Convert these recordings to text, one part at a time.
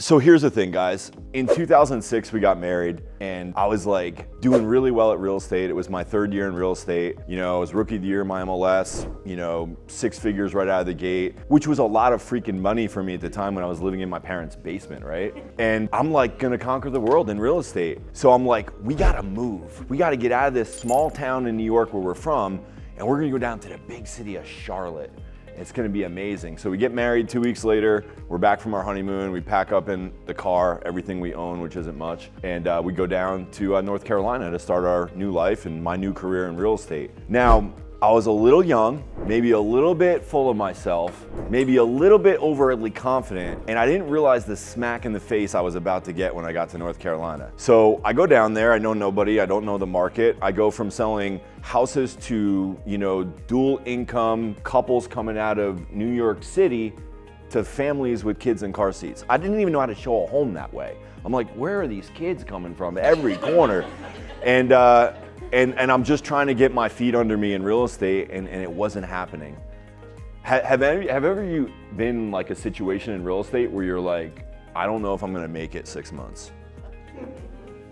So here's the thing, guys. In 2006, we got married and I was like doing really well at real estate. It was my third year in real estate. You know, I was rookie of the year in my MLS, you know, 6 figures right out of the gate, which was a lot of freaking money for me at the time when I was living in my parents' basement, right? And I'm like gonna conquer the world in real estate. So I'm like, we gotta move. We gotta get out of this small town in New York where we're from, and we're gonna go down to the big city of Charlotte. It's gonna be amazing. So we get married 2 weeks later, we're back from our honeymoon, we pack up in the car, everything we own, which isn't much, and we go down to North Carolina to start our new life and my new career in real estate. Now, I was a little young, maybe a little bit full of myself, maybe a little bit overtly confident, and I didn't realize the smack in the face I was about to get when I got to North Carolina. So I go down there, I know nobody, I don't know the market. I go from selling houses to, you know, dual income couples coming out of New York City to families with kids in car seats. I didn't even know how to show a home that way. I'm like, where are these kids coming from? Every corner. And I'm just trying to get my feet under me in real estate, and it wasn't happening. Have ever you been in like a situation in real estate where you're like, I don't know if I'm gonna make it 6 months?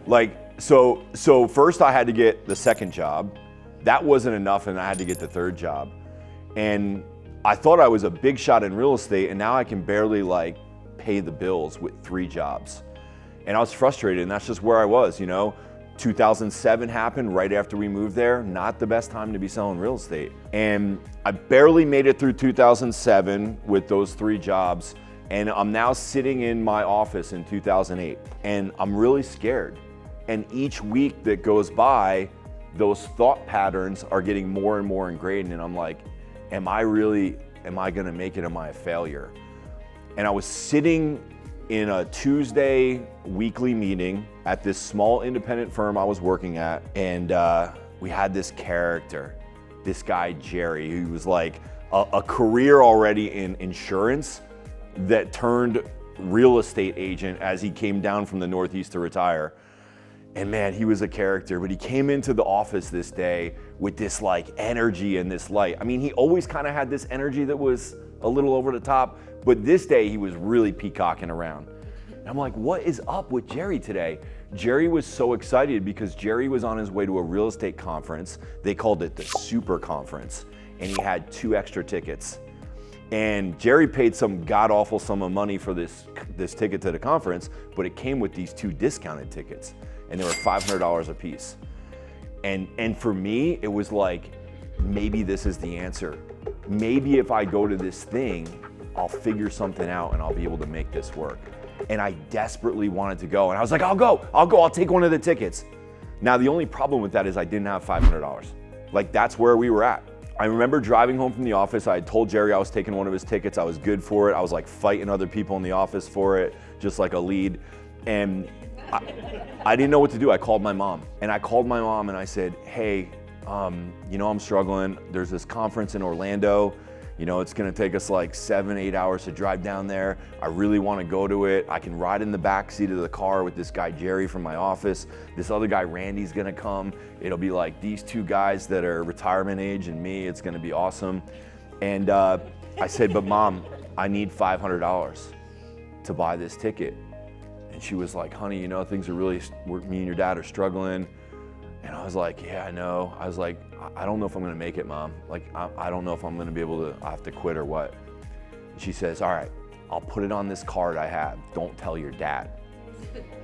Like, so first I had to get the second job. That wasn't enough, and I had to get the third job. And I thought I was a big shot in real estate, and now I can barely like pay the bills with 3 jobs. And I was frustrated, and that's just where I was, you know? 2007 happened right after we moved there. Not the best time to be selling real estate. And I barely made it through 2007 with those 3 jobs. And I'm now sitting in my office in 2008. And I'm really scared. And each week that goes by, those thought patterns are getting more and more ingrained. And I'm like, am I gonna make it? Am I a failure? And I was sitting in a Tuesday weekly meeting at this small independent firm I was working at, and we had this character, this guy Jerry, who was like a career already in insurance that turned real estate agent as he came down from the Northeast to retire. And man, he was a character, but he came into the office this day with this like energy and this light. I mean, he always kind of had this energy that was a little over the top, but this day he was really peacocking around. And I'm like, what is up with Jerry today? Jerry was so excited because Jerry was on his way to a real estate conference. They called it the Super Conference, and he had 2 extra tickets. And Jerry paid some god-awful sum of money for this ticket to the conference, but it came with these 2 discounted tickets, and they were $500 a piece. And for me, it was like, maybe this is the answer. Maybe if I go to this thing, I'll figure something out and I'll be able to make this work. And I desperately wanted to go. And I was like, I'll take one of the tickets. Now, the only problem with that is I didn't have $500. Like, that's where we were at. I remember driving home from the office. I had told Jerry I was taking one of his tickets. I was good for it. I was like fighting other people in the office for it, just like a lead. And I didn't know what to do. I called my mom. And I called my mom and I said, hey, you know, I'm struggling. There's this conference in Orlando. You know, it's gonna take us like 7-8 hours to drive down there. I really wanna go to it. I can ride in the back seat of the car with this guy, Jerry, from my office. This other guy, Randy's gonna come. It'll be like these 2 guys that are retirement age and me. It's gonna be awesome. And I said, but Mom, I need $500 to buy this ticket. And she was like, honey, you know, things are really, me and your dad are struggling. And I was like, yeah, I know. I was like, I don't know if I'm gonna make it, Mom. Like, I don't know if I'm gonna be able to, I have to quit or what. And she says, all right, I'll put it on this card I have. Don't tell your dad.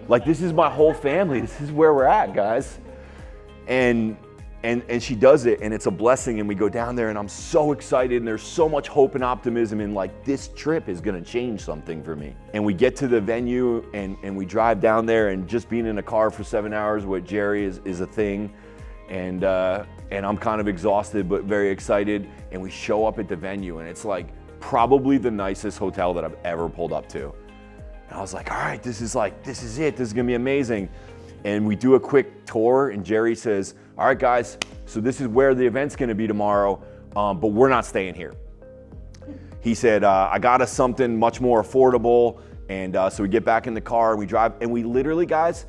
Like, this is my whole family. This is where we're at, guys. And she does it, and it's a blessing, and we go down there, and I'm so excited, and there's so much hope and optimism, and like, this trip is gonna change something for me. And we get to the venue, and we drive down there, and just being in a car for 7 hours with Jerry is a thing. And I'm kind of exhausted, but very excited. And we show up at the venue, and it's like probably the nicest hotel that I've ever pulled up to. And I was like, all right, this is it. This is gonna be amazing. And we do a quick tour, and Jerry says, all right, guys, so this is where the event's gonna be tomorrow, but we're not staying here. He said, I got us something much more affordable. And so we get back in the car, and we drive, and we literally, guys,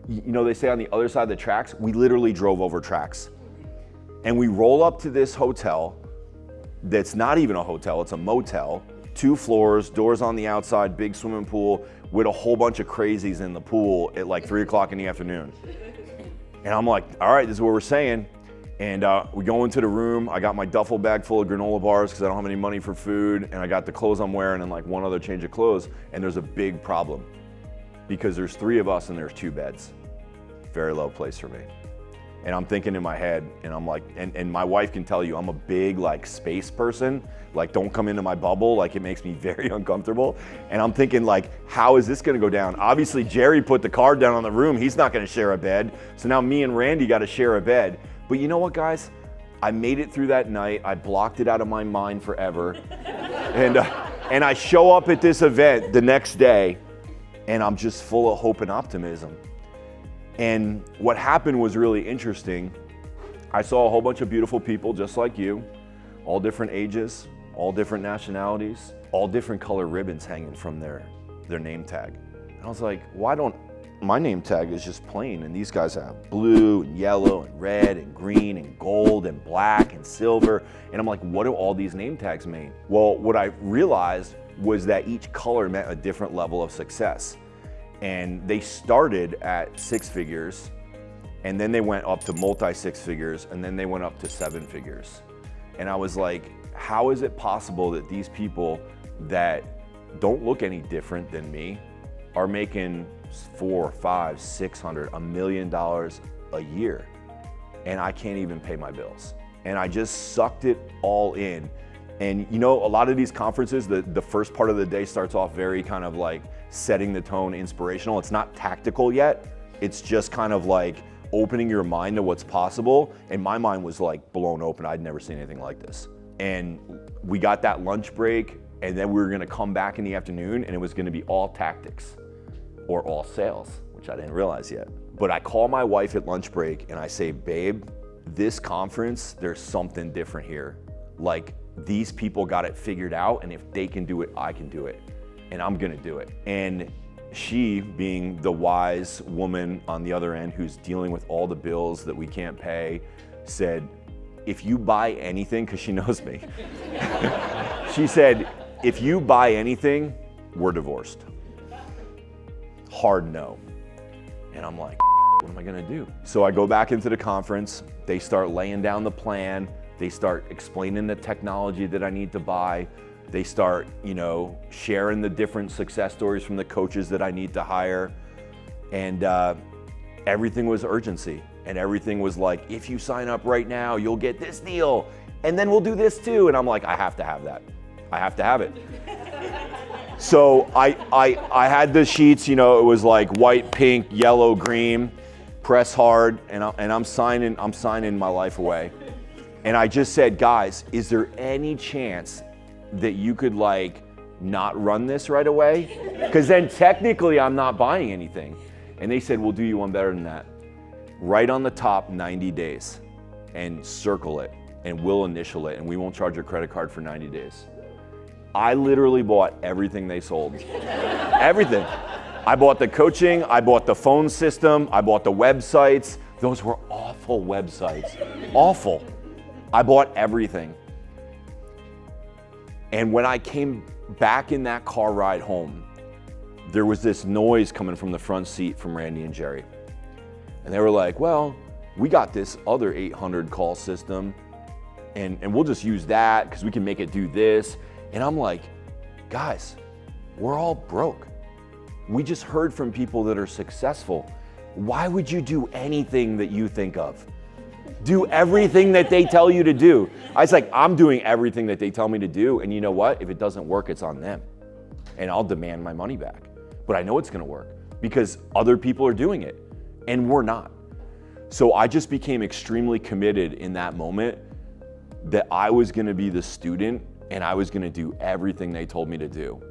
you know, they say on the other side of the tracks, we literally drove over tracks. And we roll up to this hotel that's not even a hotel, it's a motel, 2 floors, doors on the outside, big swimming pool with a whole bunch of crazies in the pool at like 3 o'clock in the afternoon. And I'm like, all right, this is what we're saying. And we go into the room. I got my duffel bag full of granola bars because I don't have any money for food. And I got the clothes I'm wearing and like one other change of clothes. And there's a big problem because there's 3 of us and there's 2 beds. Very low place for me. And I'm thinking in my head, and I'm like, and my wife can tell you I'm a big like space person. Like, don't come into my bubble. Like, it makes me very uncomfortable. And I'm thinking like, how is this gonna go down? Obviously, Jerry put the card down on the room. He's not gonna share a bed. So now me and Randy gotta share a bed. But you know what, guys? I made it through that night. I blocked it out of my mind forever. And I show up at this event the next day, and I'm just full of hope and optimism. And what happened was really interesting. I saw a whole bunch of beautiful people just like you, all different ages, all different nationalities, all different color ribbons hanging from their name tag. And I was like, why don't, my name tag is just plain, and these guys have blue and yellow and red and green and gold and black and silver. And I'm like, what do all these name tags mean? Well, what I realized was that each color meant a different level of success. And they started at 6 figures, and then they went up to multi-6 figures, and then they went up to 7 figures. And I was like, how is it possible that these people that don't look any different than me are making $400, $500, $600, $1 million a year, and I can't even pay my bills? And I just sucked it all in. And you know, a lot of these conferences, the first part of the day starts off very kind of like setting the tone, inspirational. It's not tactical yet. It's just kind of like opening your mind to what's possible. And my mind was like blown open. I'd never seen anything like this. And we got that lunch break, and then we were gonna come back in the afternoon, and it was gonna be all tactics or all sales, which I didn't realize yet. But I call my wife at lunch break and I say, babe, this conference, there's something different here. Like, these people got it figured out, and if they can do it, I can do it, and I'm gonna do it. And she, being the wise woman on the other end who's dealing with all the bills that we can't pay, said, if you buy anything, because she knows me, she said, if you buy anything, we're divorced. Hard no. And I'm like, what am I gonna do? So I go back into the conference, they start laying down the plan, they start explaining the technology that I need to buy. They start, you know, sharing the different success stories from the coaches that I need to hire. And everything was urgency. And everything was like, if you sign up right now, you'll get this deal. And then we'll do this too. And I'm like, I have to have that. I have to have it. So I had the sheets, you know, it was like white, pink, yellow, green, press hard, and I'm signing my life away. And I just said, guys, is there any chance that you could like not run this right away? Because then technically I'm not buying anything. And they said, we'll do you one better than that. Right on the top, 90 days, and circle it, and we'll initial it, and we won't charge your credit card for 90 days. I literally bought everything they sold. Everything. I bought the coaching, I bought the phone system, I bought the websites. Those were awful websites. Awful. I bought everything. And when I came back in that car ride home, there was this noise coming from the front seat from Randy and Jerry. And they were like, well, we got this other 800 call system, and we'll just use that because we can make it do this. And I'm like, guys, we're all broke. We just heard from people that are successful. Why would you do anything that you think of? Do everything that they tell you to do. I was like, I'm doing everything that they tell me to do, and you know what? If it doesn't work, it's on them. And I'll demand my money back. But I know it's gonna work because other people are doing it, and we're not. So I just became extremely committed in that moment that I was gonna be the student, and I was gonna do everything they told me to do.